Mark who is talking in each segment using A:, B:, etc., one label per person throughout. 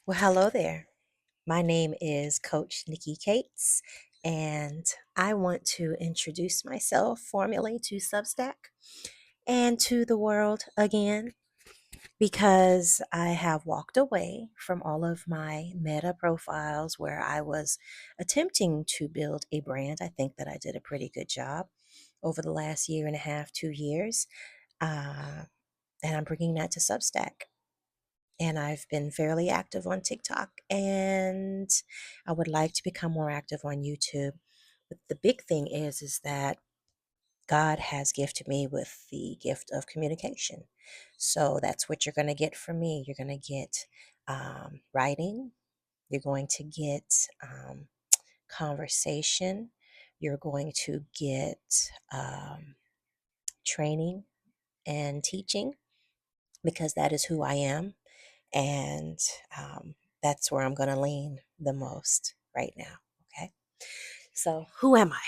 A: Well, hello there. My name is Coach Nikki Cates, and I want to introduce myself formally to Substack and to the world again because I have walked away from all of my meta profiles where I was attempting to build a brand. I think that I did a pretty good job over the last year and a half, 2 years, uh, and I'm bringing that to Substack. And I've been fairly active on TikTok, and I would like to become more active on YouTube. But the big thing is that God has gifted me with the gift of communication. So that's what you're going to get from me. You're going to get writing. You're going to get conversation. You're going to get training and teaching because that is who I am. And that's where I'm going to lean the most right now. Okay. So, who am I?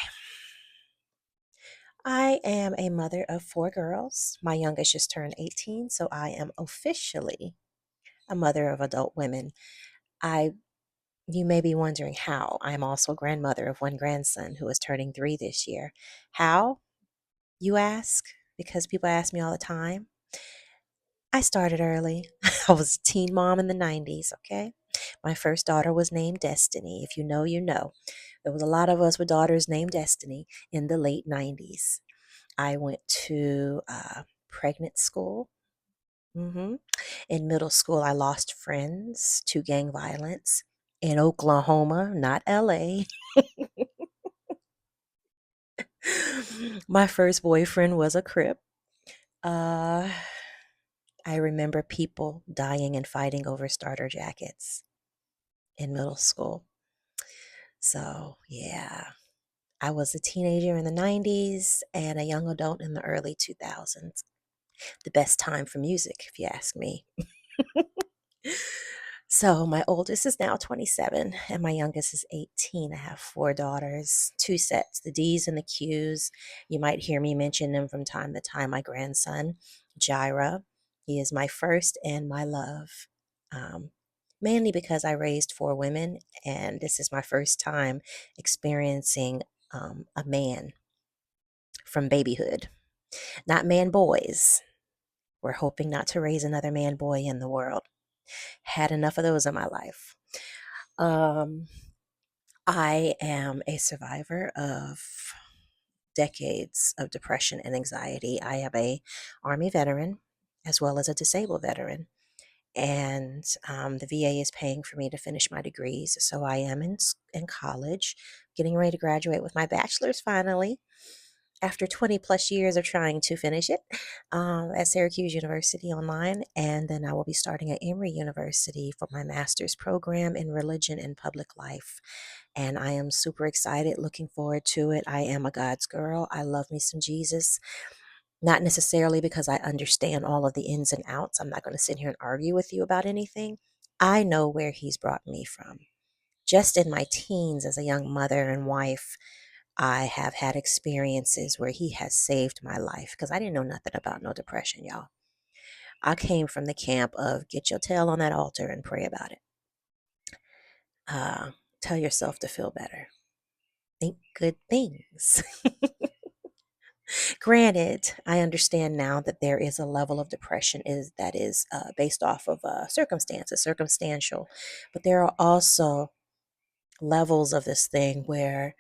A: I am a mother of four girls. My youngest just turned 18, so I am officially a mother of adult women. I You may be wondering how. I'm also grandmother of one grandson who is turning 3 this year. How, you ask? Because people ask me all the time. I started early. I was a teen mom in the 90s, okay? My first daughter was named Destiny. If you know, you know. There was a lot of us with daughters named Destiny in the late 90s. I went to pregnant school. In middle school, I lost friends to gang violence in Oklahoma, not LA. My first boyfriend was a Crip. Uh, I remember people dying and fighting over starter jackets in middle school. So, yeah, I was a teenager in the 90s and a young adult in the early 2000s. The best time for music, if you ask me. So, my oldest is now 27 and my youngest is 18. I have four daughters, two sets, the D's and the Q's. You might hear me mention them from time to time. My grandson, Jaira, he is my first and my love. Um, Mainly because I raised four women, and this is my first time experiencing a man from babyhood, not man boys. We're hoping not to raise another man boy in the world. Had enough of those in my life. Um, I am a survivor of decades of depression and anxiety. I am a Army veteran as well as a disabled veteran. And the VA is paying for me to finish my degrees. So I am in college, getting ready to graduate with my bachelor's finally after 20 plus years of trying to finish it at Syracuse University online. And then I will be starting at Emory University for my master's program in religion and public life. And I am super excited, looking forward to it. I am a God's girl. I love me some Jesus. Not necessarily because I understand all of the ins and outs. I'm not going to sit here and argue with you about anything. I know where He's brought me from. Just in my teens, as a young mother and wife, I have had experiences where He has saved my life because I didn't know nothing about no depression, y'all. I came from the camp of get your tail on that altar and pray about it. Uh, Tell yourself to feel better. Think good things. Granted, I understand now that there is a level of depression that is based off of circumstances, circumstantial, but there are also levels of this thing where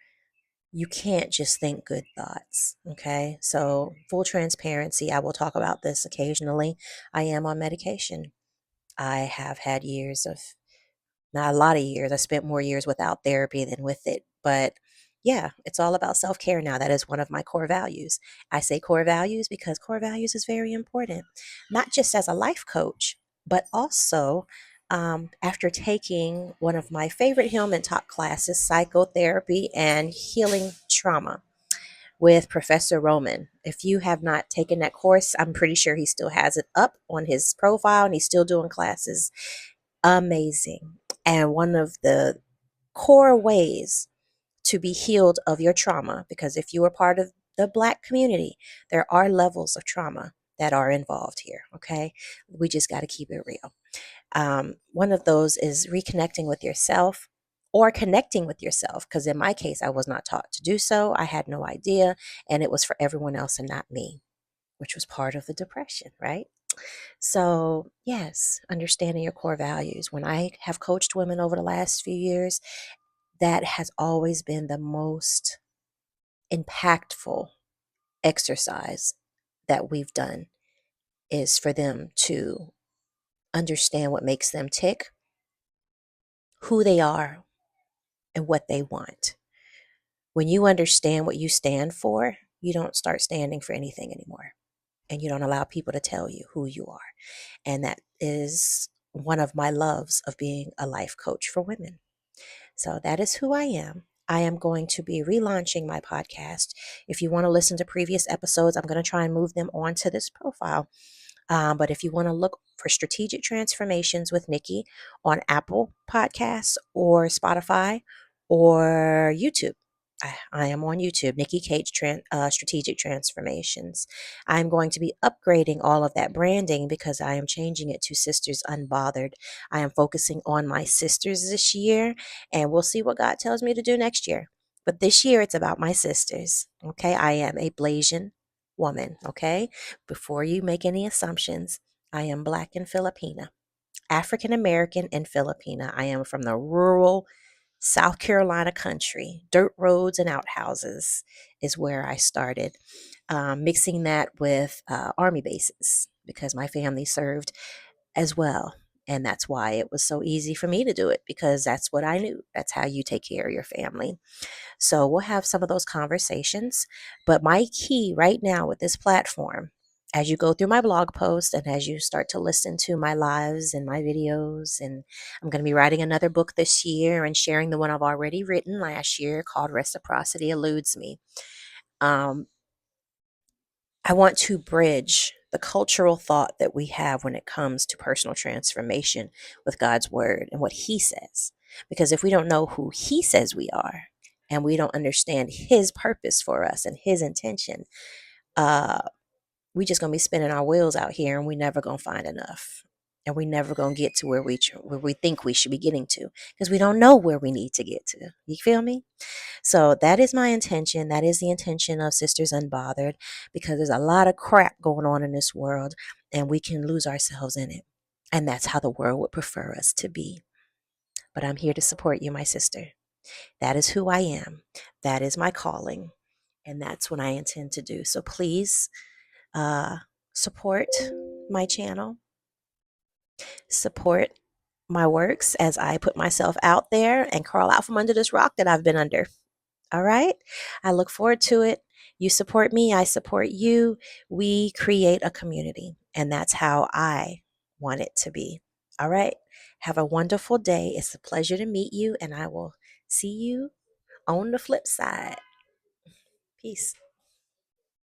A: you can't just think good thoughts. Okay, so full transparency, I will talk about this occasionally. I am on medication. I have had years of not a lot of years. I spent more years without therapy than with it. But yeah, it's all about self care now. That is one of my core values. I say core values because core values is very important, not just as a life coach, but also after taking one of my favorite Hillman taught classes, psychotherapy and healing trauma with Professor Roman. If you have not taken that course, I'm pretty sure he still has it up on his profile and he's still doing classes. Amazing. And one of the core ways to be healed of your trauma, because if you are part of the Black community, there are levels of trauma that are involved here. Okay. We just got to keep it real. One of those is reconnecting with yourself or connecting with yourself. Because in my case, I was not taught to do so. I had no idea. And it was for everyone else and not me, which was part of the depression, right? So, yes, understanding your core values. When I have coached women over the last few years, that has always been the most impactful exercise that we've done is for them to understand what makes them tick, who they are, and what they want. When you understand what you stand for, you don't start standing for anything anymore. And you don't allow people to tell you who you are. And that is one of my loves of being a life coach for women. So that is who I am. I am going to be relaunching my podcast. If you want to listen to previous episodes, I'm going to try and move them onto this profile. But if you want to look for Strategic Transformations with Nikki on Apple Podcasts or Spotify or YouTube, I am on YouTube, Nikki Cage Strategic Transformations. I'm going to be upgrading all of that branding because I am changing it to Sisters Unbothered. I am focusing on my sisters this year, and we'll see what God tells me to do next year. But this year, it's about my sisters. Okay, I am a Blasian woman. Okay, before you make any assumptions, I am Black and Filipina, African American and Filipina. I am from the rural South Carolina country. Dirt roads and outhouses is where I started. Mixing that with army bases because my family served as well. And that's why it was so easy for me to do it because that's what I knew. That's how you take care of your family. So we'll have some of those conversations. But my key right now with this platform, as you go through my blog post and as you start to listen to my lives and my videos, and I'm going to be writing another book this year and sharing the one I've already written last year called Reciprocity Eludes Me. I want to bridge the cultural thought that we have when it comes to personal transformation with God's word and what He says. Because if we don't know who He says we are and we don't understand His purpose for us and His intention, uh, we just going to be spinning our wheels out here and we never going to find enough. And we never going to get to where we think we should be getting to because we don't know where we need to get to. You feel me? So that is my intention. That is the intention of Sisters Unbothered because there's a lot of crap going on in this world and we can lose ourselves in it. And that's how the world would prefer us to be. But I'm here to support you, my sister. That is who I am. That is my calling. And that's what I intend to do. So please support my channel, support my works as I put myself out there and crawl out from under this rock that I've been under. All right. I look forward to it. You support me. I support you. We create a community. And that's how I want it to be. All right. Have a wonderful day. It's a pleasure to meet you. And I will see you on the flip side. Peace.